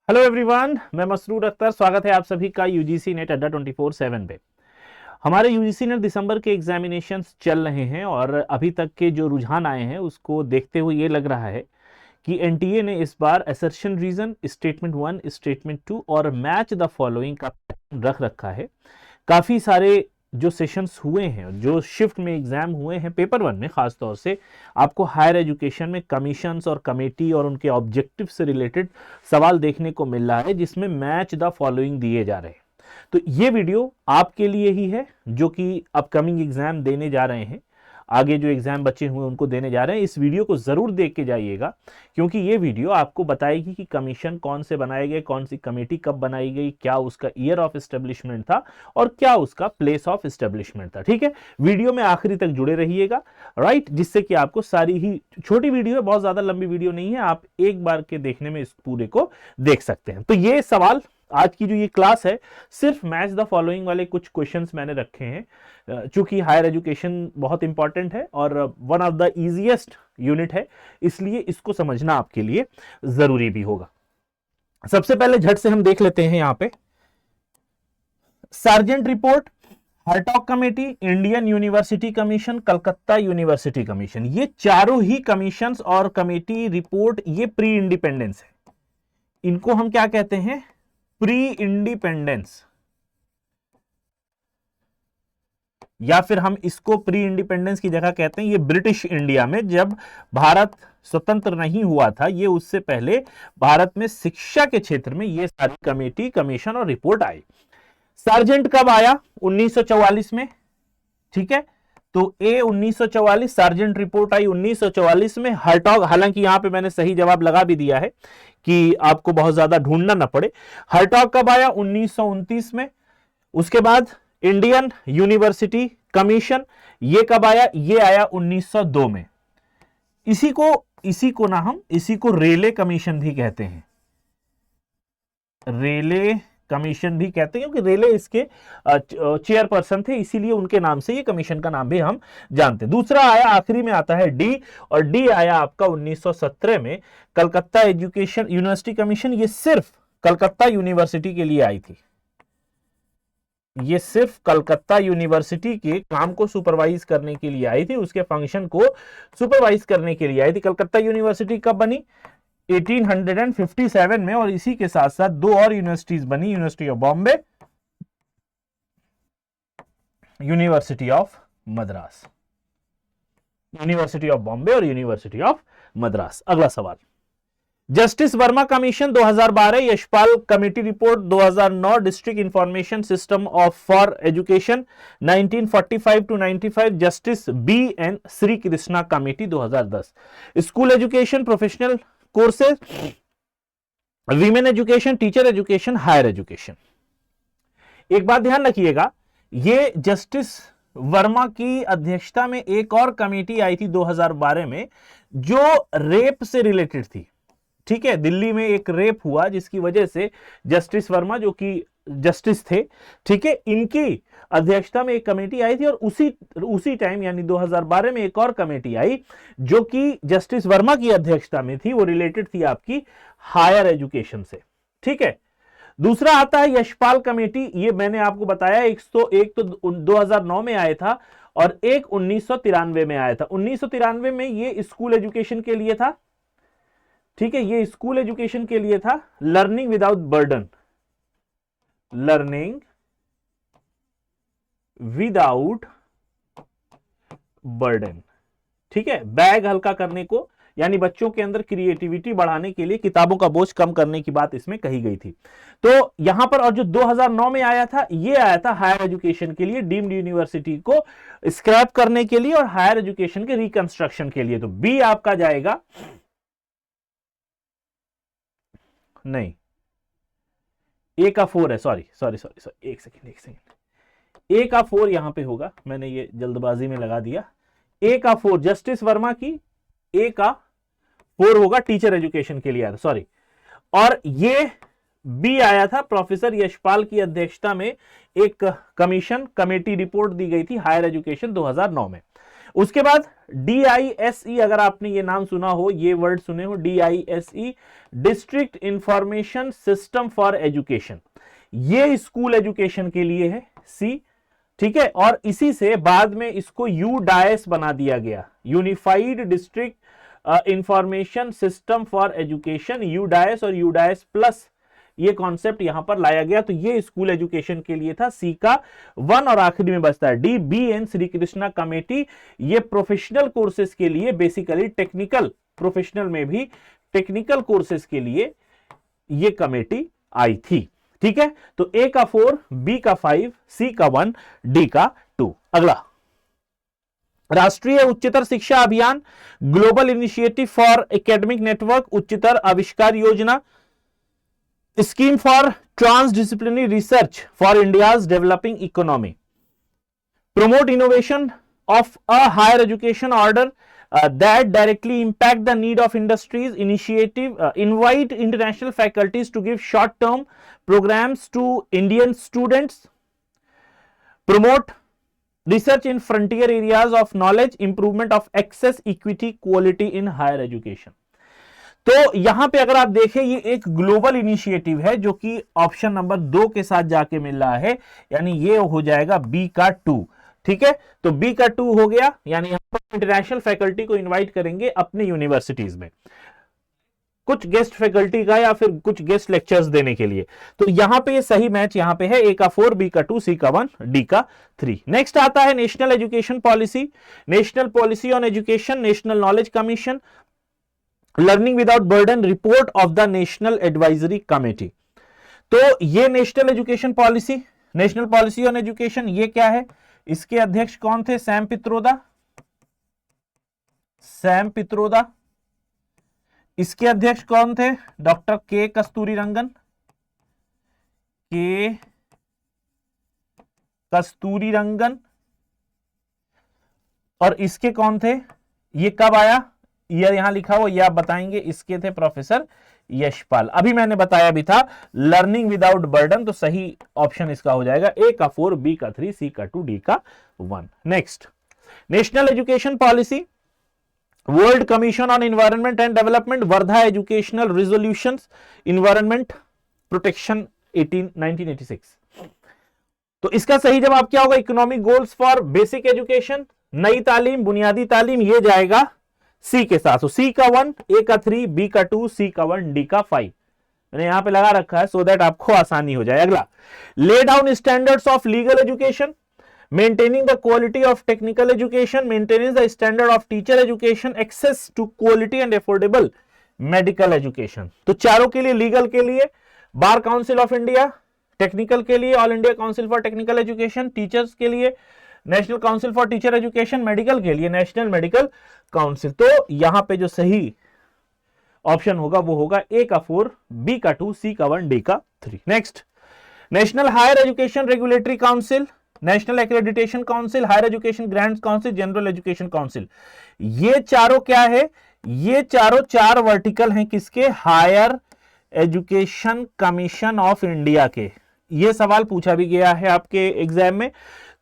Hello everyone, मैं मसरूर अख्तर। स्वागत है आप सभी का यूजीसी नेट अड्डा 24/7 पे। हमारे यूजीसी नेट दिसंबर के एग्जामिनेशंस चल रहे हैं और अभी तक के जो रुझान आए हैं उसको देखते हुए ये लग रहा है कि एनटीए ने इस बार असर्शन रीजन, स्टेटमेंट 1, स्टेटमेंट 2 और मैच द फॉलोइंग का रख रखा है। काफ़ी सारे जो सेशंस हुए हैं, जो शिफ्ट में एग्जाम हुए हैं पेपर 1 में, खास तौर से आपको हायर एजुकेशन में कमीशंस और कमेटी और उनके ऑब्जेक्टिव से रिलेटेड सवाल देखने को मिल रहा है जिसमें मैच द फॉलोइंग दिए जा रहे हैं। तो ये वीडियो आपके लिए ही है जो कि अपकमिंग एग्जाम देने जा रहे हैं, आगे जो एग्जाम बचे हुए उनको देने जा रहे हैं। इस वीडियो को जरूर देख के जाइएगा क्योंकि ये वीडियो आपको बताएगी कि कमीशन कौन से बनाए गए, कौन सी कमेटी कब बनाई गई, क्या उसका ईयर ऑफ एस्टेब्लिशमेंट था और क्या उसका प्लेस ऑफ एस्टेब्लिशमेंट था। ठीक है, वीडियो में आखिरी तक जुड़े रहिएगा, राइट, जिससे कि आपको सारी ही छोटी वीडियो है, बहुत ज्यादा लंबी वीडियो नहीं है, आप एक बार के देखने में इस पूरे को देख सकते हैं। तो ये सवाल, आज की जो ये क्लास है, सिर्फ मैच द फॉलोइंग वाले कुछ क्वेश्चंस मैंने रखे हैं। चूंकि हायर एजुकेशन बहुत इंपॉर्टेंट है और one of the easiest unit है, इसलिए इसको समझना आपके लिए जरूरी भी होगा। सबसे पहले झट से हम देख लेते हैं यहां पे Sargent report, Hartog committee, Indian university commission, Calcutta university commission. ये चारों ही कमीशंस और कमेटी रिपोर्ट ये प्री इंडिपेंडेंस है। इनको हम क्या कहते हैं? प्री इंडिपेंडेंस, या फिर हम इसको प्री इंडिपेंडेंस की जगह कहते हैं ये ब्रिटिश इंडिया में, जब भारत स्वतंत्र नहीं हुआ था, ये उससे पहले भारत में शिक्षा के क्षेत्र में ये सारी कमेटी, कमीशन और रिपोर्ट आई। सार्जेंट कब आया? 1944 में। ठीक है, तो ए 1944, सार्जेंट रिपोर्ट आई 1944 में। हर्टॉग, हालांकि यहां पे मैंने सही जवाब लगा भी दिया है कि आपको बहुत ज्यादा ढूंढना ना पड़े। हर्टॉग कब आया? 1929 में। उसके बाद इंडियन यूनिवर्सिटी कमीशन, ये कब आया? ये आया 1902 में। इसी को रेले कमीशन भी कहते हैं, रेले कमीशन भी कहते हैं क्योंकि रेले इसके चेयरपर्सन थे, इसीलिए उनके नाम से ये कमीशन का नाम भी हम जानते हैं। दूसरा आया, आखिरी में आता है डी, और डी आया आपका 1917 में, कलकत्ता एजुकेशन यूनिवर्सिटी कमीशन। ये सिर्फ कलकत्ता यूनिवर्सिटी के लिए आई थी, ये सिर्फ कलकत्ता यूनिवर्सिटी के काम को सुपरवाइज करने के लिए आई थी, उसके फंक्शन को सुपरवाइज करने के लिए आई थी। कलकत्ता यूनिवर्सिटी कब बनी? 1857 में। और इसी के साथ साथ दो और यूनिवर्सिटीज बनी, university of Bombay, university of Madras, university of Bombay और यूनिवर्सिटी ऑफ मद्रास। अगला सवाल, justice Verma commission 2012, Yashpal committee report 2009, district information system of for education 1945 to 95, justice B N Shri Krishna committee 2010, school education, professional courses, women education, teacher education, higher education. एक बात ध्यान रखिएगा, ये justice Verma की अध्यक्षता में एक और कमेटी आई थी 2012 में जो रेप से रिलेटेड थी। ठीक है, दिल्ली में एक रेप हुआ जिसकी वजह से जस्टिस वर्मा, जो कि जस्टिस थे, ठीक है, इनकी अध्यक्षता में एक कमेटी आई थी और उसी टाइम यानी 2012 में एक और कमेटी आई जो कि जस्टिस वर्मा की अध्यक्षता में थी, वो रिलेटेड थी आपकी हायर एजुकेशन से। ठीक है, दूसरा आता है यशपाल कमेटी, ये मैंने आपको बताया, एक तो 2009 में आया था और एक 1993 में आया था। 1993 में ये स्कूल एजुकेशन के लिए था। ठीक है, ये स्कूल एजुकेशन के लिए था, learning without burden, learning without burden. ठीक है, बैग हल्का करने को, यानी बच्चों के अंदर क्रिएटिविटी बढ़ाने के लिए किताबों का बोझ कम करने की बात इसमें कही गई थी। तो यहां पर, और जो 2009 में आया था, ये आया था हायर एजुकेशन के लिए, डीम्ड यूनिवर्सिटी को स्क्रैप करने के लिए और हायर एजुकेशन के रिकंस्ट्रक्शन के लिए। तो बी आपका जाएगा, नहीं, ए का 4 है, सॉरी, एक सेकेंड, ए का 4 यहां पे होगा, मैंने ये जल्दबाजी में लगा दिया। ए का 4 जस्टिस वर्मा की, ए का 4 होगा टीचर एजुकेशन के लिए आया, सॉरी। और ये बी आया था, प्रोफेसर यशपाल की अध्यक्षता में एक कमेटी रिपोर्ट दी गई थी हायर एजुकेशन 2009 में। उसके बाद DISE, अगर आपने ये नाम सुना हो, ये वर्ड सुने हो, DISE, district information system for education, ये स्कूल एजुकेशन के लिए है, सी, ठीक है। और इसी से बाद में इसको UDIS बना दिया गया, unified district information system for education, UDIS और UDIS प्लस, ये कॉन्सेप्ट यहां पर लाया गया। तो ये स्कूल एजुकेशन के लिए था, सी का 1। और आखिरी में बचता है DBN श्री कृष्णा कमेटी, ये प्रोफेशनल कोर्सेज के लिए, बेसिकली टेक्निकल, प्रोफेशनल में भी टेक्निकल कोर्सेज के लिए ये कमेटी आई थी, ठीक है। तो ए का 4, बी का 5, सी का 1, डी का 2। अगला, राष्ट्रीय उच्चतर शिक्षा अभियान, global initiative for academic network, उच्चतर आविष्कार योजना, scheme for transdisciplinary research for India's developing economy, promote innovation of a higher education order that directly impact the need of industries, initiative invite international faculties to give short term programs to Indian students, promote research in frontier areas of knowledge, improvement of access, equity, quality in higher education। तो यहां पे अगर आप देखें, ये एक global initiative है जो कि ऑप्शन नंबर 2 के साथ जाके मिल रहा है, यानी ये हो जाएगा बी का 2, ठीक है। तो बी का 2 हो गया, यानी यहां पर इंटरनेशनल फैकल्टी को इनवाइट करेंगे अपने यूनिवर्सिटीज में, कुछ गेस्ट फैकल्टी का या फिर कुछ गेस्ट लेक्चर्स देने के लिए। तो यहां पे ये सही मैच यहां पे है, ए का 4, बी का 2, सी का 1, डी का 3। नेक्स्ट आता है national education policy, national policy on education, national knowledge commission, learning without burden, report of the national advisory committee. तो ये national education policy, national policy on education, ये क्या है, इसके अध्यक्ष कौन थे, सैम पित्रोदा, सैम पित्रोदा। इसके अध्यक्ष कौन थे, डॉक्टर के कस्तूरीरंगन, के कस्तूरीरंगन। और इसके कौन थे, ये कब आया, ये यहां लिखा हुआ, ये आप बताएंगे, इसके थे प्रोफेसर यशपाल। अभी मैंने बताया भी था लर्निंग विदाउट बर्डन, तो सही ऑप्शन इसका हो जाएगा ए का 4, बी का 3, सी का 2, डी का 1। Next, national education policy, world commission on environment and development, Wardha educational resolutions, environment protection 1986। तो इसका सही जवाब क्या होगा, economic goals for basic education, नई तालीम, बुनियादी तालीम, ये जाएगा सी के साथ। तो सी का 1, ए का 3, बी का 2, सी का 1, डी का 5। मैंने यहां पे लगा रखा है सो दैट आपको आसानी हो जाए। अगला, lay down standards of legal education, maintaining the quality of technical education, maintaining the standard of teacher education, access to quality and affordable medical education. तो चारों के लिए, लीगल के लिए bar council of India, technical के लिए all India council for technical education, teachers के लिए national council for teacher education, medical के लिए नेशनल मेडिकल काउंसिल। तो यहां पे जो सही ऑप्शन होगा वो होगा ए का 4, बी का 2, सी का 1, डी का 3। Next, national higher education regulatory council, national accreditation council, higher education grants council, general education council. ये चारों क्या है, ये चारों 4 वर्टिकल हैं किसके, higher education commission of India के। ये सवाल पूछा भी गया है आपके एग्जाम में।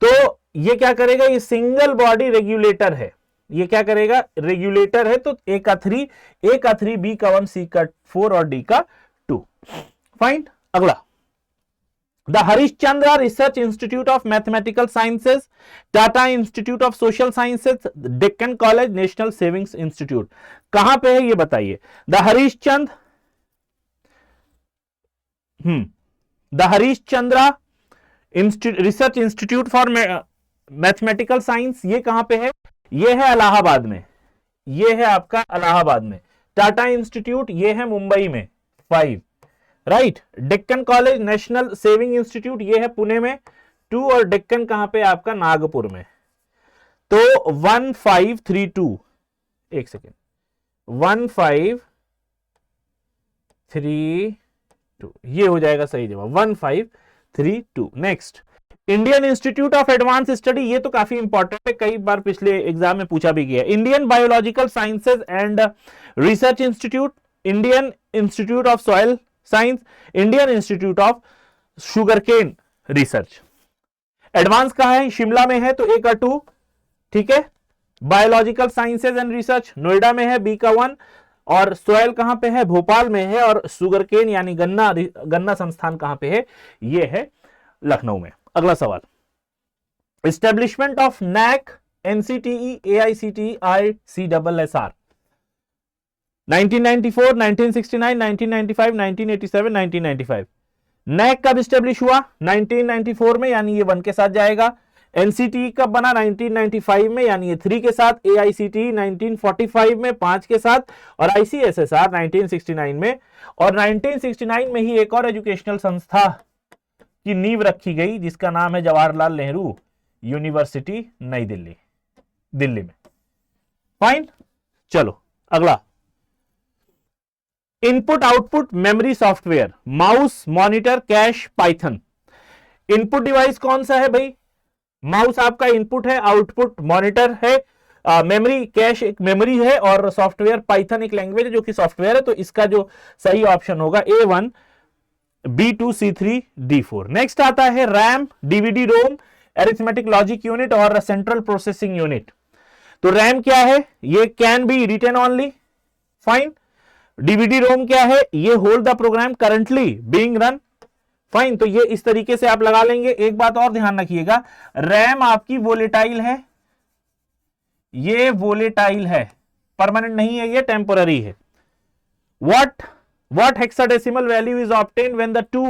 तो ये क्या करेगा, ये सिंगल बॉडी रेगुलेटर है, ये क्या करेगा, रेगुलेटर है। तो ए का 3, ए का 3, बी का 1, सी का 4 और डी का 2। फाइन। अगला, the Harishchandra research institute of mathematical sciences, Tata institute of social sciences, Deccan college, national savings institute, कहां पे है ये बताइए। The Harishchandra research institute for mathematical science, ये कहां पे है, ये है इलाहाबाद में, ये है आपका इलाहाबाद में। टाटा इंस्टीट्यूट ये है मुंबई में, 5, right. Deccan college national saving institute ये है पुणे में, 2, और डेक्कन कहां पे आपका, नागपुर में। तो 1532, एक सेकेंड, 1532 ये हो जाएगा सही जवाब, 1532। Next, Indian institute of advance study, ये तो काफी इंपॉर्टेंट है, कई बार पिछले एग्जाम में पूछा भी गया। Indian biological sciences and research institute, Indian institute of soil science, Indian institute of sugarcane research. Advance कहां है, शिमला में है, तो ए का 2, ठीक है। Biological sciences and research Noida में है, बी का 1। और सॉयल कहां पे है, भोपाल में है। और सुगरकेन यानी गन्ना संस्थान कहां पे है, ये है लखनऊ में। अगला सवाल, establishment of NAAC, NCTE, AICTE, ICSR, 1994, 1969, 1995, 1987, 1995। NAAC कब स्टेब्लिश हुआ, 1994 में, यानी ये 1 के साथ जाएगा। एनसीटीई कब बना, 1995 में, यानी ये 3 के साथ। एआईसीटीई 1945 में, 5 के साथ। और आईसीएसएसआर 1969 में। और 1969 में ही एक और एजुकेशनल संस्था की नींव रखी गई जिसका नाम है जवाहरलाल नेहरू यूनिवर्सिटी, नई दिल्ली, दिल्ली में। फाइन, चलो अगला, input output memory software, mouse, monitor, cash, Python. Input device कौन सा है भाई, माउस आपका इनपुट है, आउटपुट मॉनिटर है, मेमोरी कैश एक मेमोरी है, और सॉफ्टवेयर पाइथन एक लैंग्वेज है जो कि सॉफ्टवेयर है। तो इसका जो सही ऑप्शन होगा A1, B2, C3, D4। Next आता है RAM, DVD ROM, arithmetic logic unit और सेंट्रल प्रोसेसिंग यूनिट। तो रैम क्या है, ये can be written only, fine. DVD ROM क्या है, ये hold the program currently being run, fine. तो ये इस तरीके से आप लगा लेंगे। एक बात और ध्यान रखिएगा, रैम आपकी वोलेटाइल है, ये वोलेटाइल है, परमानेंट नहीं है, ये टेम्पोररी है। what hexadecimal value is obtained when the two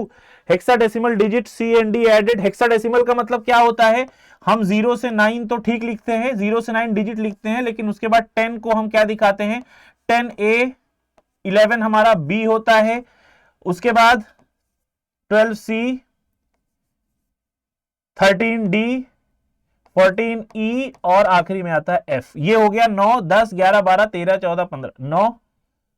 hexadecimal digit C and D added। hexadecimal का मतलब क्या होता है, हम 0 से 9 तो ठीक लिखते हैं, 0 से 9 डिजिट लिखते हैं, लेकिन उसके बाद 10 को हम क्या दिखाते हैं, 10A, 11 हमारा B होता है, उसके बाद 12C, 13D, 14E और आखिरी में आता है F। ये हो गया 9, 10, 11, 12, 13, 14, 15,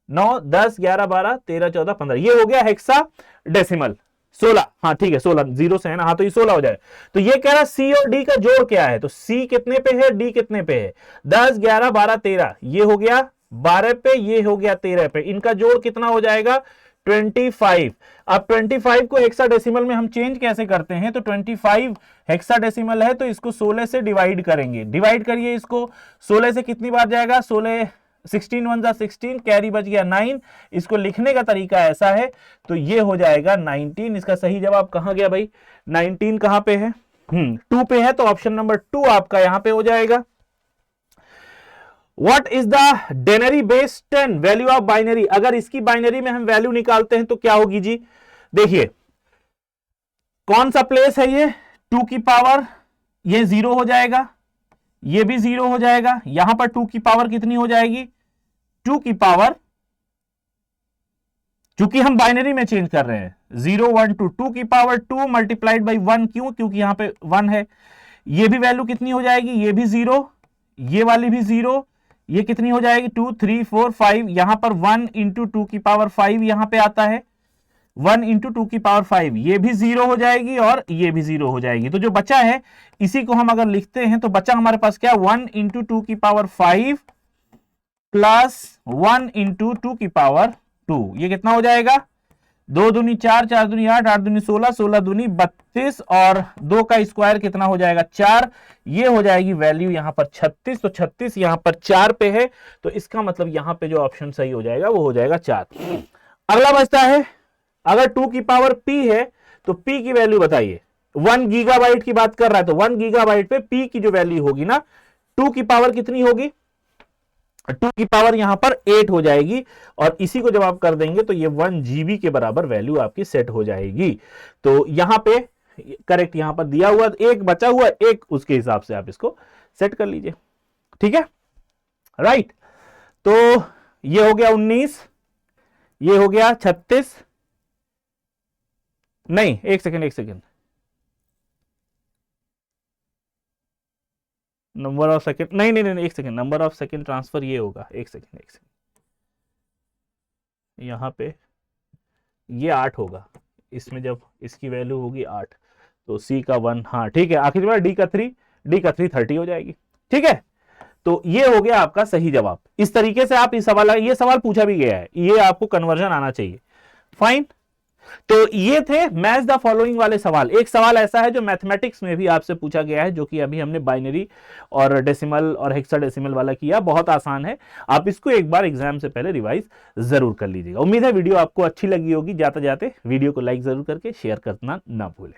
9, 10, 11, 12, 13, 14, 15। ये हो गया हेक्सा डेसिमल 16। हाँ ठीक है, 16 0 से है ना, हाँ तो ये 16 हो जाए। तो ये कह रहा सी और डी का जोड़ क्या है, तो सी कितने पे है, डी कितने पे है, 10, 11, 12, 13, ये हो गया 12 पे, ये हो गया 13 पे, इनका जोड़ कितना हो जाएगा, 25। अब 25 को हेक्साडेसिमल में हम चेंज कैसे करते हैं, तो 25 हेक्साडेसिमल है तो इसको 16 से डिवाइड करेंगे। डिवाइड करिए इसको, 16 से कितनी बार जाएगा, 16, 16 1 16, कैरी बच गया 9। इसको लिखने का तरीका ऐसा है, तो ये हो जाएगा 19। इसका सही जवाब कहां गया भाई, 19 कहां पे है, 2 पे है, तो ऑप्शन नंबर 2 आपका यहां पे हो जाएगा। What is the denary base 10 value of binary, अगर इसकी बाइनरी में हम वैल्यू निकालते हैं तो क्या होगी जी, देखिए कौन सा प्लेस है ये, 2 की पावर, ये 0 हो जाएगा, ये भी 0 हो जाएगा, यहां पर 2 की पावर कितनी हो जाएगी, 2 की पावर, चूंकि हम बाइनरी में चेंज कर रहे हैं, 0 1 2, 2 की पावर 2 मल्टीप्लाइड बाई 1, क्यों, क्योंकि यहां पे 1 है। ये भी वैल्यू कितनी हो जाएगी, ये भी 0, ये वाली भी 0, ये कितनी हो जाएगी, 2 3 4 5, यहां पर 1 इंटू 2 की पावर 5 यहां पे आता है, 1 इंटू 2 की पावर 5, ये भी 0 हो जाएगी और ये भी 0 हो जाएगी। तो जो बचा है इसी को हम अगर लिखते हैं तो बचा हमारे पास क्या, 1 इंटू 2 की पावर 5 प्लस 1 इंटू 2 की पावर 2, ये कितना हो जाएगा, 2 दूनी 4, 4 दूनी 8, 8 दूनी 16, 16 दूनी 32 और 2 का स्क्वायर कितना हो जाएगा, 4। ये हो जाएगी वैल्यू यहां पर 36, तो 36 यहां पर 4 पे है, तो इसका मतलब यहां पे जो ऑप्शन सही हो जाएगा वो हो जाएगा 4। अगला बचता है, अगर 2 की पावर p है तो p की वैल्यू बताइए, 1 गीगाबाइट की बात कर रहा है, तो 1 गीगाबाइट पे p की जो वैल्यू होगी ना, 2 की पावर कितनी होगी, 2 की पावर यहां पर 8 हो जाएगी, और इसी को जब आप कर देंगे तो ये 1 GB के बराबर वैल्यू आपकी सेट हो जाएगी। तो यहां पे करेक्ट यहां पर दिया हुआ, एक बचा हुआ, एक उसके हिसाब से आप इसको सेट कर लीजिए, ठीक है, राइट। तो ये हो गया 19, ये हो गया 36, नहीं एक सेकेंड, नंबर ऑफ सेकेंड, नहीं एक second, number of second transfer ये होगा, एक सेकेंड, यहां पे ये 8 होगा, इसमें जब इसकी वैल्यू होगी 8 तो C का 1, हाँ ठीक है, आखिरी बार D का 3, 30 हो जाएगी, ठीक है। तो ये हो गया आपका सही जवाब। इस तरीके से आप इस सवाल, ये सवाल पूछा भी गया है, ये आपको कन्वर्जन आना चाहिए, फाइन। तो ये थे मैच द फॉलोइंग वाले सवाल। एक सवाल ऐसा है जो मैथमेटिक्स में भी आपसे पूछा गया है, जो कि अभी हमने बाइनरी और डेसिमल और हेक्साडेसिमल वाला किया, बहुत आसान है। आप इसको एक बार एग्जाम से पहले रिवाइज जरूर कर लीजिएगा। उम्मीद है वीडियो आपको अच्छी लगी होगी। जाते जाते वीडियो को लाइक जरूर करके शेयर करना ना भूलें।